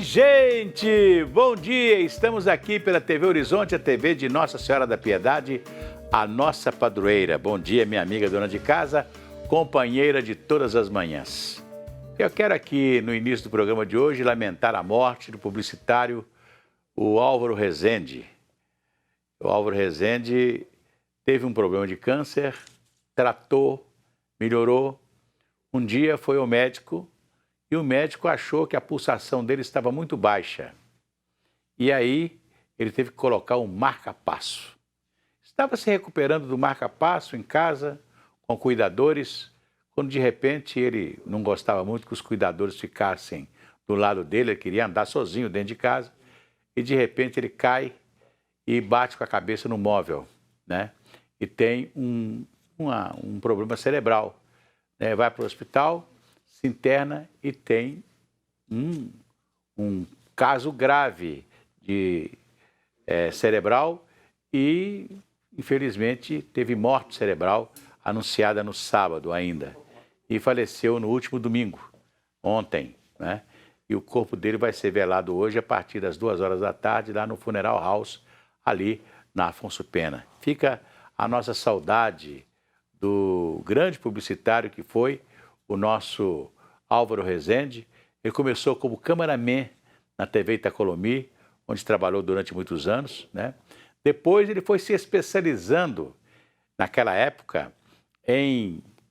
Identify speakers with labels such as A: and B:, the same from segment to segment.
A: gente! Bom dia! Estamos aqui pela TV Horizonte, a TV de Nossa Senhora da Piedade, a nossa padroeira. Bom dia, minha amiga dona de casa, companheira de todas as manhãs. Eu quero aqui, no início do programa de hoje, lamentar a morte do publicitário, o Álvaro Rezende. O Álvaro Rezende teve um problema de câncer, tratou, melhorou. Um dia foi ao médico e o médico achou que a pulsação dele estava muito baixa. E aí ele teve que colocar um marca-passo. Estava se recuperando do marca-passo em casa, com cuidadores, quando de repente ele não gostava muito que os cuidadores ficassem do lado dele, ele queria andar sozinho dentro de casa, e de repente ele cai e bate com a cabeça no móvel, né? E tem um problema cerebral, né? Vai para o hospital, se interna e tem um caso grave de cerebral e, infelizmente, teve morte cerebral anunciada no sábado ainda. E faleceu no último domingo, ontem, né? E o corpo dele vai ser velado hoje a partir das 2 horas da tarde, lá no Funeral House, ali na Afonso Pena. Fica a nossa saudade do grande publicitário que foi o nosso Álvaro Rezende. Ele começou como cameraman na TV Itacolomi, onde trabalhou durante muitos anos, né? Depois ele foi se especializando, naquela época,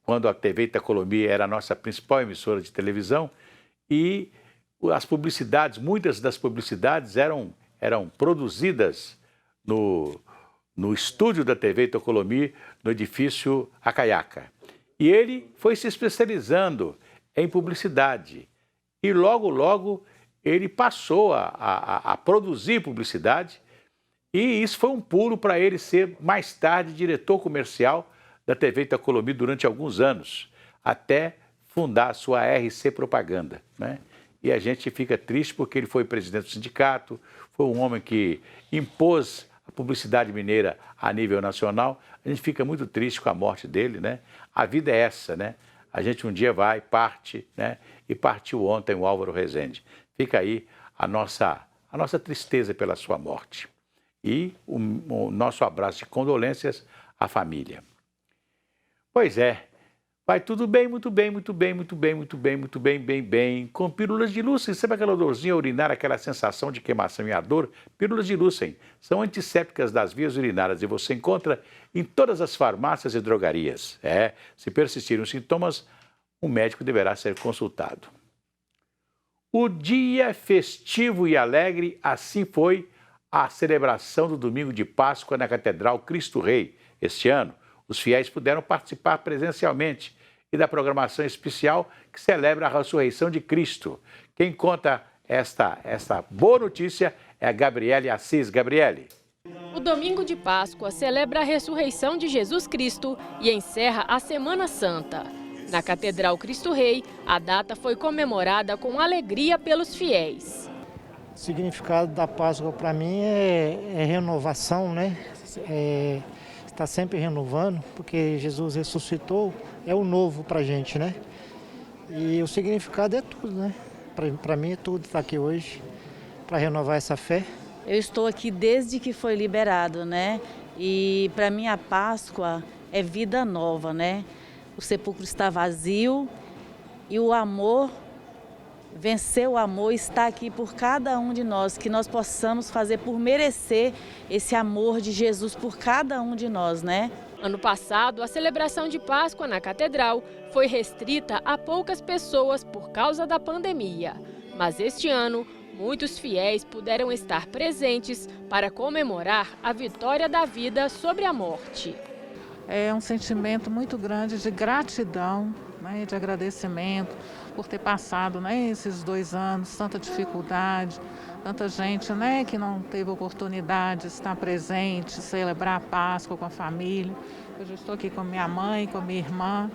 A: quando a TV Itacolomi era a nossa principal emissora de televisão, e as publicidades, muitas das publicidades eram produzidas no estúdio da TV Itacolomi, no edifício Acaiaca. E ele foi se especializando em publicidade. E logo, logo, ele passou a produzir publicidade. E isso foi um pulo para ele ser, mais tarde, diretor comercial da TV Itacolomi durante alguns anos, até fundar a sua RC Propaganda, né? E a gente fica triste porque ele foi presidente do sindicato, foi um homem que impôs a publicidade mineira a nível nacional. A gente fica muito triste com a morte dele, né? A vida é essa, né? A gente um dia vai, parte, né? E partiu ontem o Álvaro Rezende. Fica aí a nossa tristeza pela sua morte. E o nosso abraço de condolências à família. Pois é, vai tudo bem, muito bem, muito bem, muito bem, muito bem, muito bem, bem, com pílulas de Lúcen. Sabe aquela dorzinha urinária, aquela sensação de queimação e ardor? Pílulas de Lúcen são antissépticas das vias urinárias e você encontra em todas as farmácias e drogarias. Se persistirem os sintomas, o médico deverá ser consultado. O dia festivo e alegre, assim foi a celebração do domingo de Páscoa na Catedral Cristo Rei. Este ano, os fiéis puderam participar presencialmente e da programação especial que celebra a ressurreição de Cristo. Quem conta esta boa notícia é a Gabriele Assis. Gabriele.
B: O domingo de Páscoa celebra a ressurreição de Jesus Cristo e encerra a Semana Santa. Na Catedral Cristo Rei, a data foi comemorada com alegria pelos fiéis.
C: O significado da Páscoa para mim é renovação, né? Está sempre renovando, porque Jesus ressuscitou, é o novo para a gente, né? E o significado é tudo, né? Para mim é tudo estar aqui hoje, para renovar essa fé.
D: Eu estou aqui desde que foi liberado, né? E para mim a Páscoa é vida nova, né? O sepulcro está vazio e o amor venceu o amor e está aqui por cada um de nós, que nós possamos fazer por merecer esse amor de Jesus por cada um de nós, né?
B: Ano passado, a celebração de Páscoa na Catedral foi restrita a poucas pessoas por causa da pandemia. Mas este ano, muitos fiéis puderam estar presentes para comemorar a vitória da vida sobre a morte.
E: É um sentimento muito grande de gratidão, né, de agradecimento por ter passado, né, esses 2 anos, tanta dificuldade, tanta gente, né, que não teve oportunidade de estar presente, celebrar a Páscoa com a família. Eu já estou aqui com minha mãe, com minha irmã,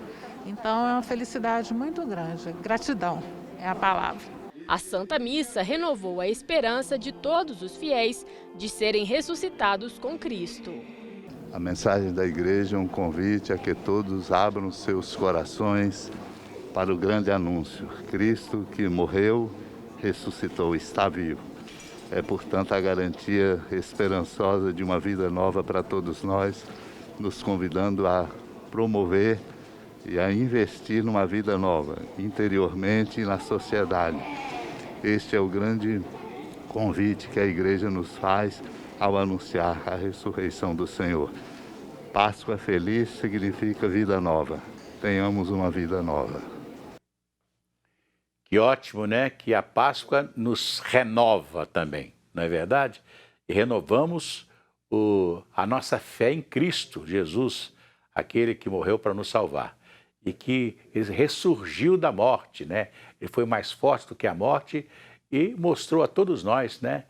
E: então é uma felicidade muito grande. Gratidão é a palavra.
B: A Santa Missa renovou a esperança de todos os fiéis de serem ressuscitados com Cristo.
F: A mensagem da igreja é um convite a que todos abram seus corações para o grande anúncio. Cristo que morreu, ressuscitou, está vivo. É, portanto, a garantia esperançosa de uma vida nova para todos nós, nos convidando a promover e a investir numa vida nova, interiormente e na sociedade. Este é o grande convite que a igreja nos faz ao anunciar a ressurreição do Senhor. Páscoa feliz significa vida nova. Tenhamos uma vida nova.
A: Que ótimo, né? Que a Páscoa nos renova também, não é verdade? E renovamos a nossa fé em Cristo Jesus, aquele que morreu para nos salvar. E que ele ressurgiu da morte, né? Ele foi mais forte do que a morte e mostrou a todos nós, né,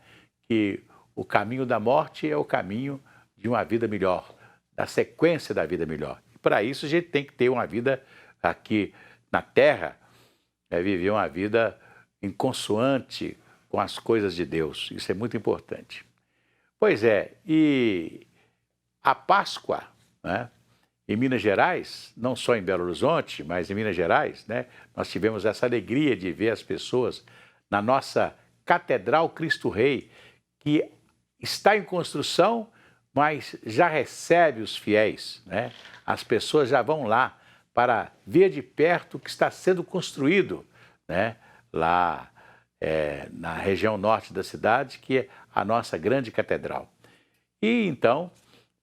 A: que o caminho da morte é o caminho de uma vida melhor, da sequência da vida melhor. E para isso a gente tem que ter uma vida aqui na Terra, viver uma vida em consoante com as coisas de Deus. Isso é muito importante. Pois é, e a Páscoa, né, em Minas Gerais, não só em Belo Horizonte, mas em Minas Gerais, né, nós tivemos essa alegria de ver as pessoas na nossa Catedral Cristo Rei, que está em construção, mas já recebe os fiéis, né? As pessoas já vão lá para ver de perto o que está sendo construído, né? Lá na região norte da cidade, que é a nossa grande catedral. E então,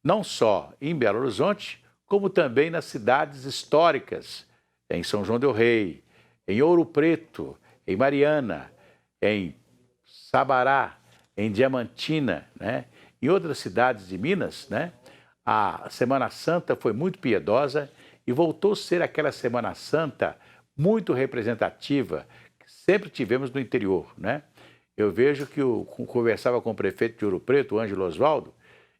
A: não só em Belo Horizonte, como também nas cidades históricas, em São João del Rei, em Ouro Preto, em Mariana, em Sabará, em Diamantina, né? Em outras cidades de Minas, né? A Semana Santa foi muito piedosa e voltou a ser aquela Semana Santa muito representativa que sempre tivemos no interior, né? Eu vejo que eu conversava com o prefeito de Ouro Preto, o Ângelo Osvaldo,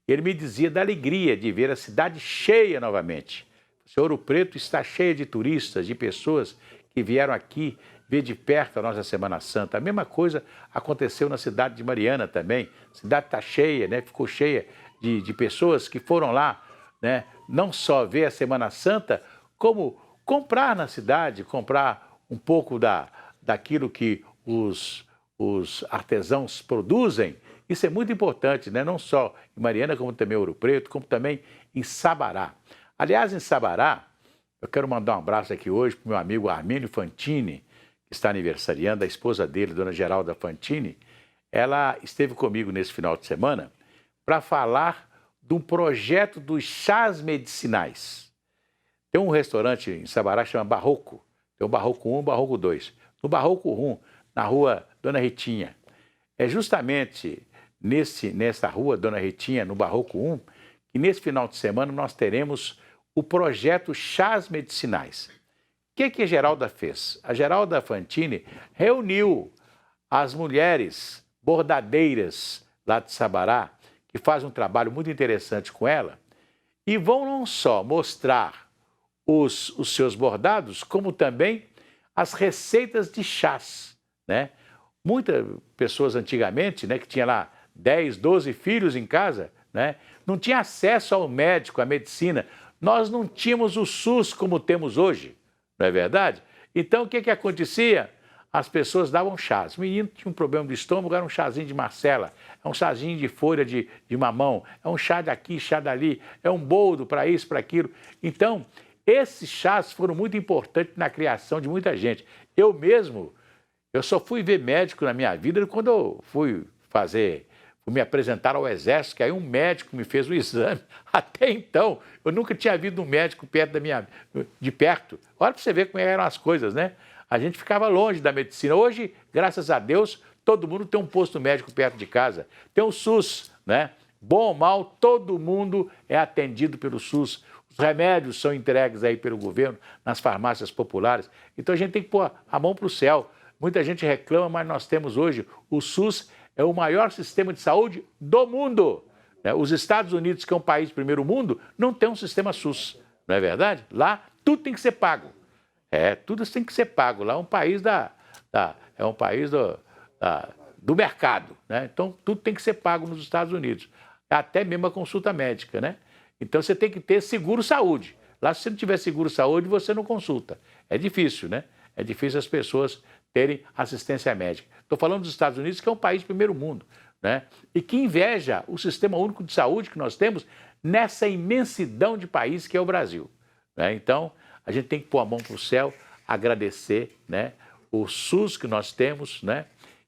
A: ele me dizia da alegria de ver a cidade cheia novamente. Ouro Preto está cheia de turistas, de pessoas que vieram aqui ver de perto a nossa Semana Santa. A mesma coisa aconteceu na cidade de Mariana também. A cidade está cheia, né? Ficou cheia de pessoas que foram lá, né? Não só ver a Semana Santa, como comprar na cidade, comprar um pouco daquilo que os artesãos produzem. Isso é muito importante, né? Não só em Mariana, como também em Ouro Preto, como também em Sabará. Aliás, em Sabará, eu quero mandar um abraço aqui hoje para o meu amigo Armínio Fantini, que está aniversariando, a esposa dele, Dona Geralda Fantini. Ela esteve comigo nesse final de semana para falar de um projeto dos chás medicinais. Tem um restaurante em Sabará que chama Barroco. Tem o Barroco 1 e o Barroco 2. No Barroco 1, na rua Dona Ritinha. É justamente nessa rua Dona Ritinha, no Barroco 1, que nesse final de semana nós teremos o projeto Chás Medicinais. O que a Geralda fez? A Geralda Fantini reuniu as mulheres bordadeiras lá de Sabará, que fazem um trabalho muito interessante com ela, e vão não só mostrar os seus bordados, como também as receitas de chás, né? Muitas pessoas antigamente, né, que tinha lá 10, 12 filhos em casa, né, não tinha acesso ao médico, à medicina. Nós não tínhamos o SUS como temos hoje, não é verdade? Então, o que acontecia? As pessoas davam chás. O menino tinha um problema de estômago, era um chazinho de Marcela, é um chazinho de folha de mamão, é um chá daqui, chá dali, é um boldo para isso, para aquilo. Então, esses chás foram muito importantes na criação de muita gente. Eu mesmo, eu só fui ver médico na minha vida quando eu fui me apresentar ao exército, que aí um médico me fez o exame. Até então, eu nunca tinha visto um médico de perto. Olha para você ver como eram as coisas, né? A gente ficava longe da medicina. Hoje, graças a Deus, todo mundo tem um posto médico perto de casa. Tem o SUS, né? Bom ou mal, todo mundo é atendido pelo SUS. Os remédios são entregues aí pelo governo nas farmácias populares. Então a gente tem que pôr a mão para o céu. Muita gente reclama, mas nós temos hoje o SUS, é o maior sistema de saúde do mundo. Os Estados Unidos, que é um país de primeiro mundo, não tem um sistema SUS, não é verdade? Lá tudo tem que ser pago. Tudo tem que ser pago. Lá é um país do mercado, né? Então tudo tem que ser pago nos Estados Unidos, até mesmo a consulta médica, né? Então você tem que ter seguro-saúde. Lá, se você não tiver seguro-saúde, você não consulta. É difícil, né? É difícil as pessoas terem assistência médica. Estou falando dos Estados Unidos, que é um país de primeiro mundo, né? E que inveja o sistema único de saúde que nós temos nessa imensidão de país que é o Brasil, né? Então, a gente tem que pôr a mão para o céu, agradecer, né, o SUS que nós temos, né?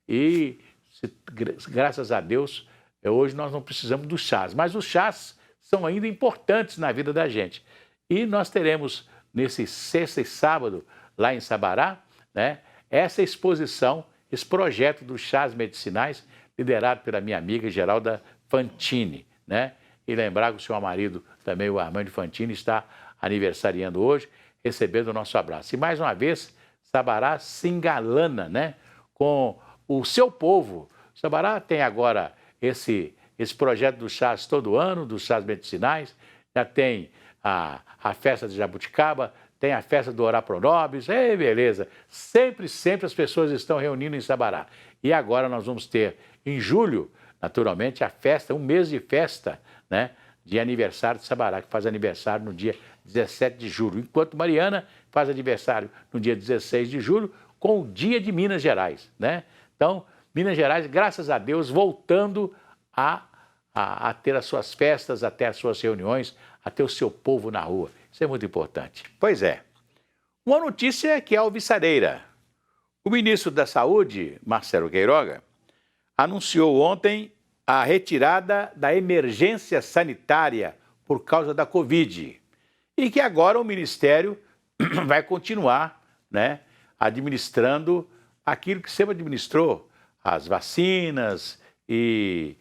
A: E, graças a Deus, hoje nós não precisamos dos chás, mas os chás são ainda importantes na vida da gente. E nós teremos, nesse sexta e sábado, lá em Sabará, né, essa exposição, esse projeto dos chás medicinais, liderado pela minha amiga Geralda Fantini, né? E lembrar que o seu marido, também o Armando Fantini, está aniversariando hoje, recebendo o nosso abraço. E mais uma vez, Sabará se engalana, né, com o seu povo. Sabará tem agora esse projeto dos chás todo ano, dos chás medicinais, já tem a festa de Jabuticaba, tem a festa do Orá Pro Nobis, beleza. Sempre as pessoas estão reunindo em Sabará. E agora nós vamos ter, em julho, naturalmente, a festa, um mês de festa, né, de aniversário de Sabará, que faz aniversário no dia 17 de julho, enquanto Mariana faz aniversário no dia 16 de julho, com o Dia de Minas Gerais, né? Então, Minas Gerais, graças a Deus, voltando a ter as suas festas, a ter as suas reuniões, a ter o seu povo na rua. Isso é muito importante. Pois é. Uma notícia que é alvissareira. O ministro da Saúde, Marcelo Queiroga, anunciou ontem a retirada da emergência sanitária por causa da Covid. E que agora o Ministério vai continuar, né, administrando aquilo que sempre administrou, as vacinas e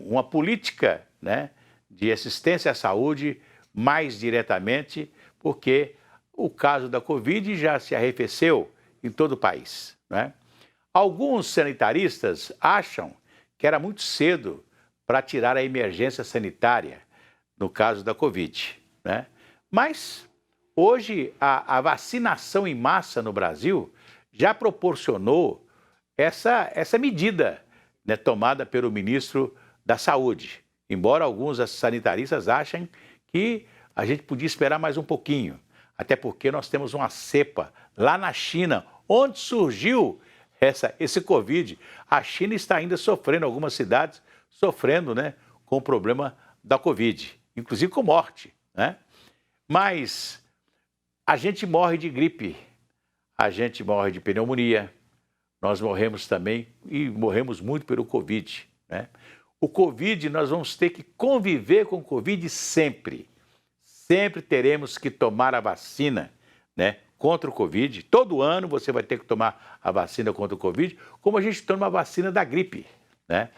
A: uma política, né, de assistência à saúde mais diretamente, porque o caso da Covid já se arrefeceu em todo o país, né? Alguns sanitaristas acham que era muito cedo para tirar a emergência sanitária no caso da Covid, né? Mas hoje a vacinação em massa no Brasil já proporcionou essa medida, né, tomada pelo ministro da Saúde. Embora alguns sanitaristas achem que a gente podia esperar mais um pouquinho, até porque nós temos uma cepa lá na China, onde surgiu esse Covid. A China está ainda sofrendo, algumas cidades sofrendo, né, com o problema da Covid, inclusive com morte, né? Mas a gente morre de gripe, a gente morre de pneumonia, nós morremos também e morremos muito pelo Covid, né? O Covid, nós vamos ter que conviver com o Covid sempre. Sempre teremos que tomar a vacina, né, contra o Covid. Todo ano você vai ter que tomar a vacina contra o Covid, como a gente toma a vacina da gripe, né?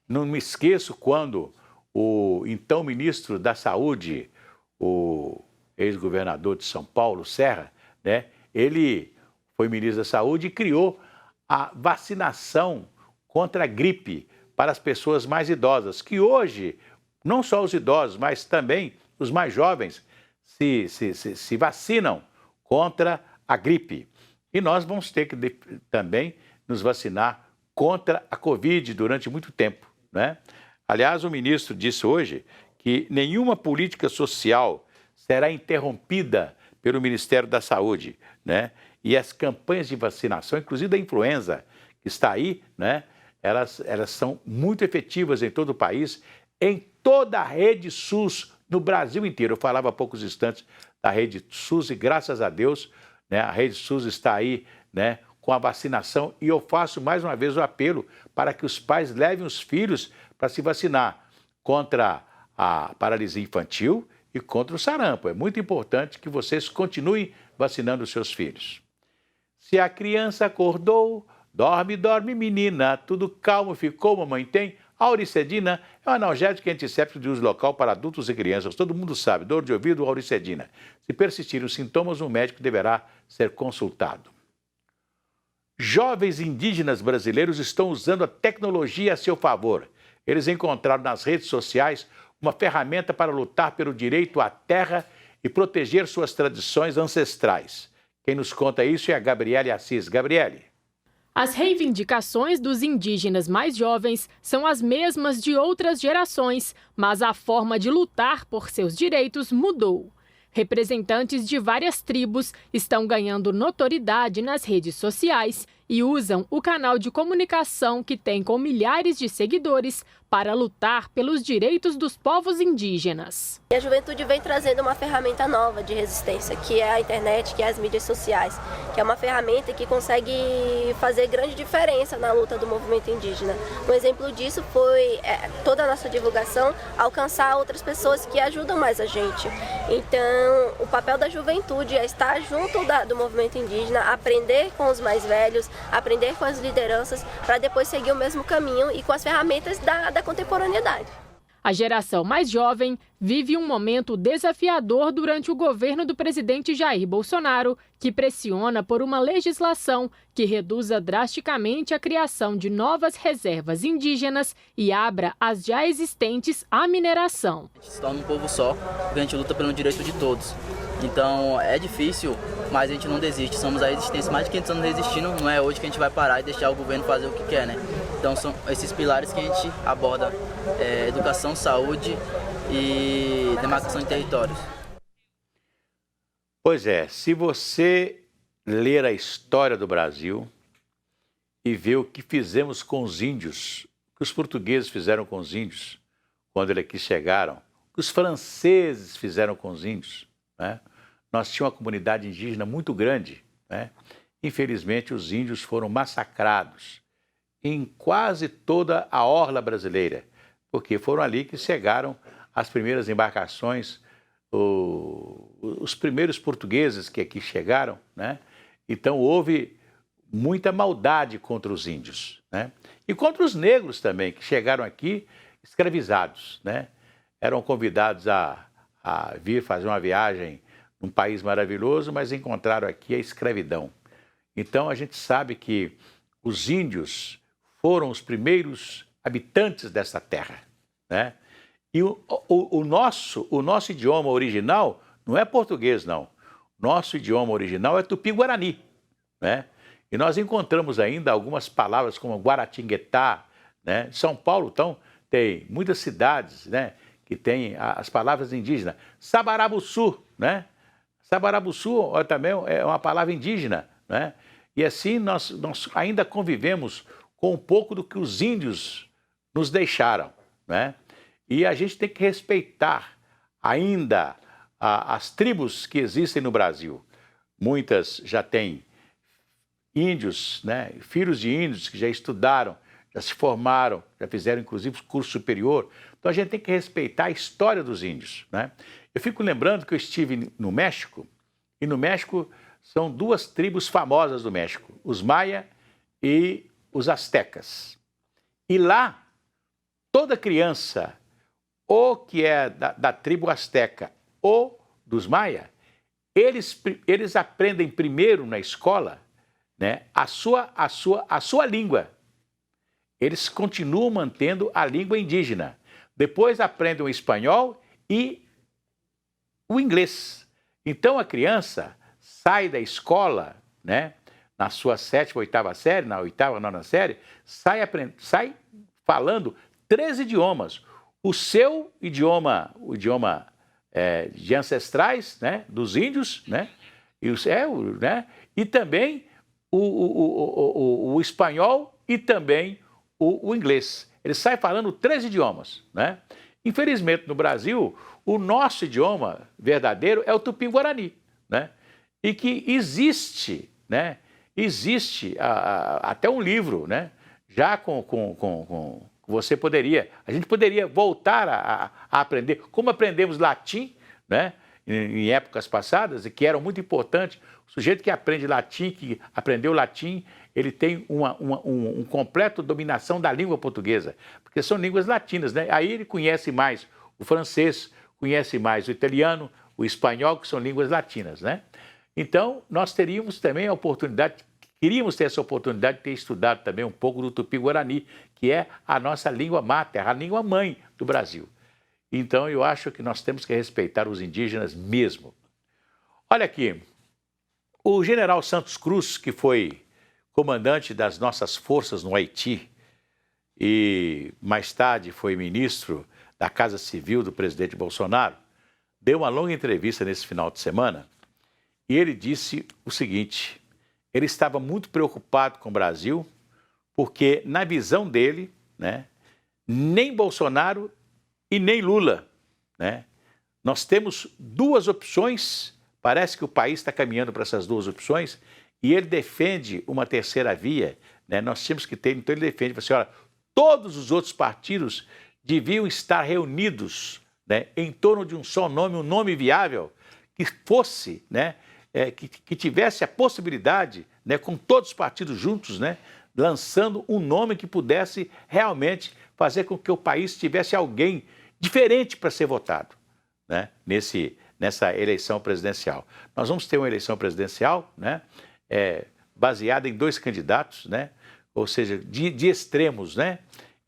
A: Não me esqueço quando o então ministro da Saúde, o ex-governador de São Paulo, Serra, né, ele foi ministro da Saúde e criou a vacinação contra a gripe para as pessoas mais idosas, que hoje, não só os idosos, mas também os mais jovens se vacinam contra a gripe. E nós vamos ter que também nos vacinar contra a Covid durante muito tempo, né? Aliás, o ministro disse hoje que nenhuma política social será interrompida pelo Ministério da Saúde, né? E as campanhas de vacinação, inclusive da influenza, que está aí, né? Elas são muito efetivas em todo o país, em toda a rede SUS no Brasil inteiro. Eu falava há poucos instantes da rede SUS e, graças a Deus, né, a rede SUS está aí, né, com a vacinação. E eu faço mais uma vez o apelo para que os pais levem os filhos para se vacinar contra a paralisia infantil e contra o sarampo. É muito importante que vocês continuem vacinando os seus filhos. Se a criança acordou, dorme, dorme, menina, tudo calmo ficou, mamãe tem. A Auricedina é um analgésico antisséptico de uso local para adultos e crianças. Todo mundo sabe, dor de ouvido, Auricedina. Se persistirem os sintomas, um médico deverá ser consultado. Jovens indígenas brasileiros estão usando a tecnologia a seu favor. Eles encontraram nas redes sociais uma ferramenta para lutar pelo direito à terra e proteger suas tradições ancestrais. Quem nos conta isso é a Gabriele Assis. Gabriele.
B: As reivindicações dos indígenas mais jovens são as mesmas de outras gerações, mas a forma de lutar por seus direitos mudou. Representantes de várias tribos estão ganhando notoriedade nas redes sociais e usam o canal de comunicação que tem com milhares de seguidores para lutar pelos direitos dos povos indígenas.
G: A juventude vem trazendo uma ferramenta nova de resistência, que é a internet, que é as mídias sociais, que é uma ferramenta que consegue fazer grande diferença na luta do movimento indígena. Um exemplo disso foi toda a nossa divulgação alcançar outras pessoas que ajudam mais a gente. Então, o papel da juventude é estar junto do movimento indígena, aprender com os mais velhos, aprender com as lideranças, para depois seguir o mesmo caminho e com as ferramentas da contemporaneidade.
B: A geração mais jovem vive um momento desafiador durante o governo do presidente Jair Bolsonaro, que pressiona por uma legislação que reduza drasticamente a criação de novas reservas indígenas e abra as já existentes à mineração.
H: A gente se torna um povo só, porque a gente luta pelo direito de todos. Então é difícil, mas a gente não desiste. Somos a resistência, mais de 500 anos resistindo, não é hoje que a gente vai parar e deixar o governo fazer o que quer, né? Então são esses pilares que a gente aborda, educação, saúde e demarcação de territórios.
A: Pois é, se você ler a história do Brasil e ver o que fizemos com os índios, o que os portugueses fizeram com os índios quando eles aqui chegaram, o que os franceses fizeram com os índios, né? Nós tínhamos uma comunidade indígena muito grande, né? Infelizmente, os índios foram massacrados em quase toda a orla brasileira, porque foram ali que chegaram as primeiras embarcações, os primeiros portugueses que aqui chegaram, né? Então houve muita maldade contra os índios, né? E contra os negros também, que chegaram aqui escravizados, né? Eram convidados a vir fazer uma viagem num país maravilhoso, mas encontraram aqui a escravidão. Então a gente sabe que os índios foram os primeiros habitantes dessa terra, né? E o nosso idioma original não é português, não. Nosso idioma original é tupi-guarani, né? E nós encontramos ainda algumas palavras como Guaratinguetá, né? São Paulo, então, tem muitas cidades, né, que têm as palavras indígenas. Sabarabuçu, né? Sabarabuçu também é uma palavra indígena, né? E assim nós ainda convivemos com um pouco do que os índios nos deixaram, né? E a gente tem que respeitar ainda as tribos que existem no Brasil. Muitas já têm índios, né? Filhos de índios que já estudaram, já se formaram, já fizeram inclusive curso superior. Então a gente tem que respeitar a história dos índios, né? Eu fico lembrando que eu estive no México, e no México são duas tribos famosas do México, os maia e os astecas. E lá, toda criança, ou que é da tribo asteca ou dos maia, eles aprendem primeiro na escola, né, a sua língua. Eles continuam mantendo a língua indígena. Depois aprendem o espanhol e o inglês. Então a criança sai da escola, né, na sua 7ª, 8ª série, na 8ª, 9ª série, sai falando 3 idiomas. O seu idioma, o idioma de ancestrais, né, dos índios, né, e também o espanhol e também o inglês. Ele sai falando 3 idiomas, né? Infelizmente, no Brasil, o nosso idioma verdadeiro é o tupi-guarani, né? E que existe, né? Existe até um livro, né? Já a gente poderia voltar a aprender, como aprendemos latim, né? Em épocas passadas, e que eram muito importantes. O sujeito que aprende latim, que aprendeu latim, ele tem uma completa dominação da língua portuguesa, porque são línguas latinas, né? Aí ele conhece mais o francês, conhece mais o italiano, o espanhol, que são línguas latinas, né? Então, nós teríamos também a oportunidade, queríamos ter essa oportunidade de ter estudado também um pouco do tupi-guarani, que é a nossa língua mater, a língua mãe do Brasil. Então, eu acho que nós temos que respeitar os indígenas mesmo. Olha aqui, o general Santos Cruz, que foi comandante das nossas forças no Haiti e mais tarde foi ministro da Casa Civil do presidente Bolsonaro, deu uma longa entrevista nesse final de semana e ele disse o seguinte: ele estava muito preocupado com o Brasil porque, na visão dele, né, nem Bolsonaro e nem Lula, né? Nós temos duas opções, parece que o país está caminhando para essas duas opções, e ele defende uma terceira via, né? Nós tínhamos que ter, então ele defende, assim, olha, todos os outros partidos deviam estar reunidos, né, em torno de um só nome, um nome viável, que fosse, né, que tivesse a possibilidade, né, com todos os partidos juntos, né, lançando um nome que pudesse realmente fazer com que o país tivesse alguém diferente para ser votado, né, nessa eleição presidencial. Nós vamos ter uma eleição presidencial, né, baseada em dois candidatos, né, ou seja, de extremos, né?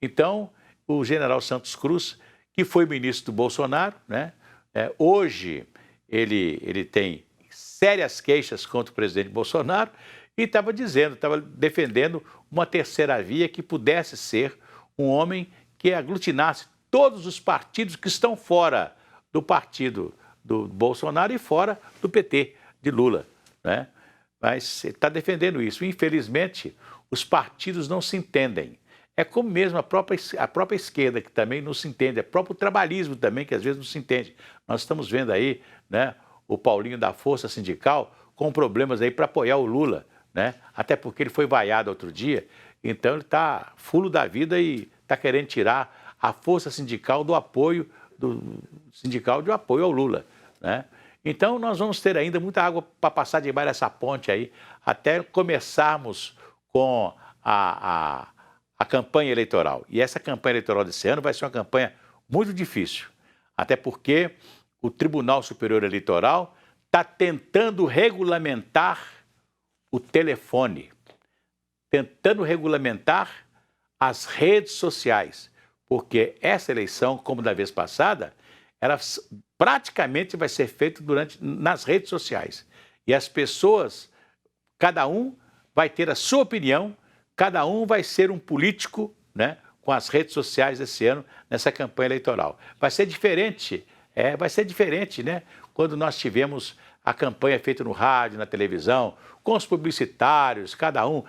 A: Então, o general Santos Cruz, que foi ministro do Bolsonaro, né, hoje ele tem sérias queixas contra o presidente Bolsonaro e estava defendendo uma terceira via que pudesse ser um homem que aglutinasse todos os partidos que estão fora do partido do Bolsonaro e fora do PT, de Lula, né? Mas ele está defendendo isso. Infelizmente, os partidos não se entendem. É como mesmo a própria esquerda, que também não se entende, é o próprio trabalhismo também, que às vezes não se entende. Nós estamos vendo aí, né, o Paulinho da Força Sindical com problemas aí para apoiar o Lula, né? Até porque ele foi vaiado outro dia, então ele está fulo da vida e está querendo tirar a força sindical do apoio ao Lula, né? Então nós vamos ter ainda muita água para passar debaixo dessa ponte aí, até começarmos com a campanha eleitoral. E essa campanha eleitoral desse ano vai ser uma campanha muito difícil, até porque o Tribunal Superior Eleitoral está tentando regulamentar o telefone, tentando regulamentar as redes sociais, porque essa eleição, como da vez passada, ela praticamente vai ser feita nas redes sociais. E as pessoas, cada um vai ter a sua opinião, cada um vai ser um político, né, com as redes sociais esse ano, nessa campanha eleitoral. Vai ser diferente, né, quando nós tivemos a campanha feita no rádio, na televisão, com os publicitários, cada um,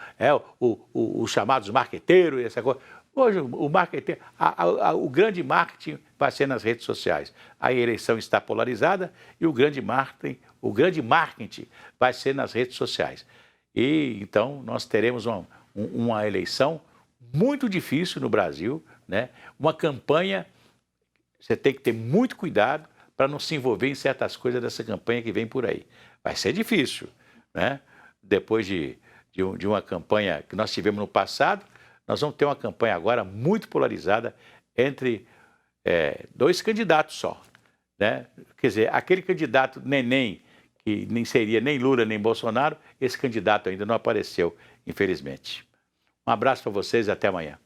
A: os chamados marqueteiros, essa coisa. Hoje, o grande marketing vai ser nas redes sociais. A eleição está polarizada e o grande marketing vai ser nas redes sociais. E então nós teremos uma eleição muito difícil no Brasil, né? Uma campanha, você tem que ter muito cuidado para não se envolver em certas coisas dessa campanha que vem por aí. Vai ser difícil, né? Depois de uma campanha que nós tivemos no passado, nós vamos ter uma campanha agora muito polarizada entre dois candidatos só, né? Quer dizer, aquele candidato neném, que nem seria nem Lula nem Bolsonaro, esse candidato ainda não apareceu, infelizmente. Um abraço para vocês e até amanhã.